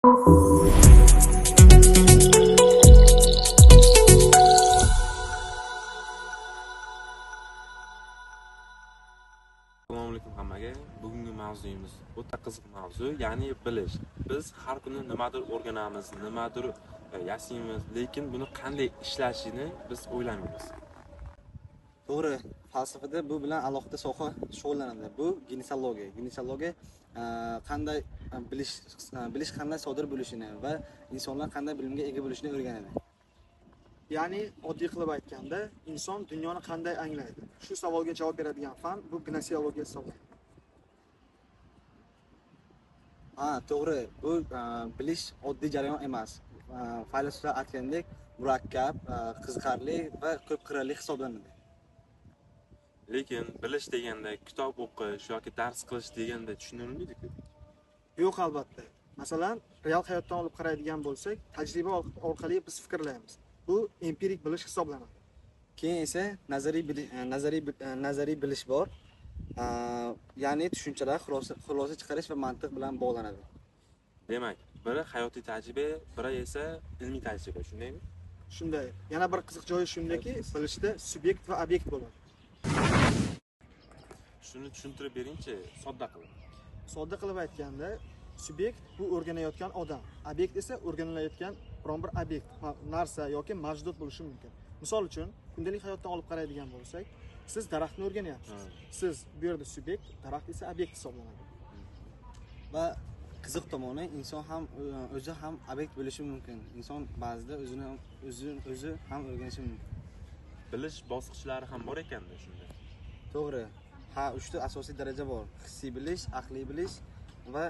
Assalomu alaykum hammaga. Bugungi mavzuyimiz o'ta qiziq mavzu, ya'ni bilish. Biz har kuni nimadir o'rganamiz, nimadir yasaymiz, lekin buni qanday ishlashini biz o'ylamaymiz. To'g'ri, falsafada bu bilan alohida soha shug'ullanadi. Bu ginekologiya. Ginekologiya qanday bilish qanday sodir bo'lishini va insonlar qanday bilimga ega bo'lishini o'rganadi. Ya'ni oddiy qilib aytganda, inson dunyoni qanday anglaydi? Shu savolga javob beradigan fan bu ginekologiya hisoblanadi. To'g'ri, bu bilish oddiy jarayon emas. Falsafalar aytgandek, murakkab, qiziqarli va ko'p qirrali hisoblanadi. Lekin bilish deganda kitob o'qish yoki dars qilish deganda tushunilmaydi-ku. Yo'q, albatta. Masalan, real hayotdan olib qaraydigan bo'lsak, tajriba orqali biz fikrlaymiz. Bu empirik bilish hisoblanadi. Keyin esa nazariy bilish bor. Ya'ni tushunchalar, xulosa chiqarish va mantiq bilan bog'lanadi. Demak, biri hayotiy tajriba, biri esa ilmiy tajriba, shundaymi? Shunday. Yana bir qiziq joyi shundaki, bilishda subyekt va obyekt bo'ladi. Shuni tushuntirib beringchi, sodda qilib. Sodda qilib aytganda, subyekt bu o'rganayotgan odam, obyekt esa o'rganilayotgan biron bir obyekt, narsa yoki mavjudot bo'lishi mumkin. Misol uchun, kundalik hayotdan olib qaraydigan bo'lsak, siz daraxtni o'rganyapsiz. Siz bu yerda subyekt, daraxt esa obyekt hisoblanadi. Va qiziq tomoni, inson ham o'zi ham obyekt bo'lishi mumkin. Inson ba'zida o'zi ham o'rganishi mumkin. Bilish bosqichlari ham bor ekanda shunda. To'g'ri. 3 ta asosiy daraja bor. Hissiy bilish, aqliy bilish va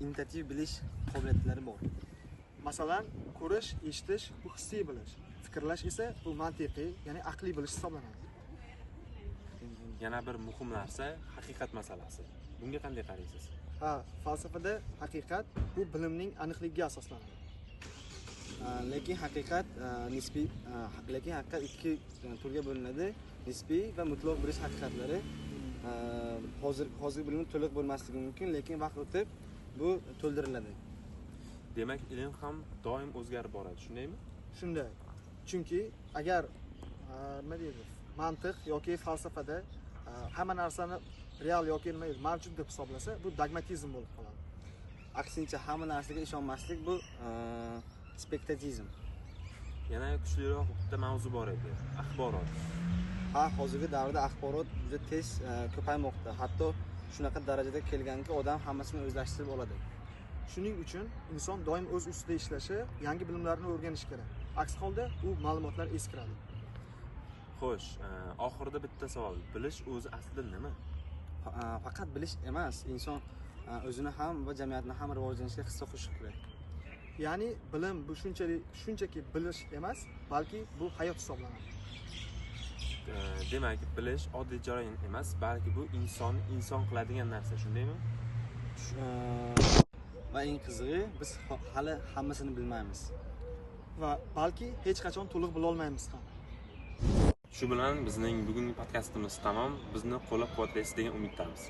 intuitiv bilish qobiliyatlari bor. Masalan, ko'rish, eshitish bu hissiy bilish. Fikrlash esa bu mantiqiy, ya'ni aqliy bilish hisoblanadi. Yana bir muhim narsa haqiqat masalasi. Bunga qanday qaraysiz? Falsafada haqiqat bu bilimning aniqligiga asoslanadi. Lekin haqiqat ikki turga bo'linadi. Nisbiy va mutlaq bilish haqiqatlari. Hozir bilim to'liq bo'lmasligi mumkin, lekin vaqt o'tib bu to'ldiriladi. Demak, ilm ham doim o'zgarib boradi, shundaymi? Shunday. Chunki agar nima deydi, mantiq yoki falsafada hamma narsani real yoki mavjud deb hisoblasa, bu dogmatizm bo'lib qoladi. Aksincha, hamma narsaga ishonmaslik bu spektatizm. Yana kuchliroq bitta mavzu bor edi, axborot. Hozirgi davrda axborot juda tez ko'paymoqda. Hatto shunaqa darajada kelganki, odam hammasini o'zlashtirib oladi. Shuning uchun inson doim o'z ustida ishlashi, yangi bilimlarni o'rganishi kerak. Aks holda u ma'lumotlar eskiradi. Xo'sh, oxirida bitta savol. Bilish o'zi aslida nima? Faqat bilish emas, inson o'zini ham va jamiyatni ham rivojlanishga hissa qo'shishi kerak. Ya'ni bilim bu shunchaki bilish emas, balki bu hayot hisoblanadi. Demak, bilish oddiy jarayon emas, balki bu inson qiladigan narsa, shundaymi? Va eng qizig'i, biz hali hammasini bilmaymiz. Va balki hech qachon to'liq bila olmaymiz ham. Shu bilan bizning bugungi podkastimiz tamom. Bizni qo'llab-quvvatlaysiz degan umiddamiz.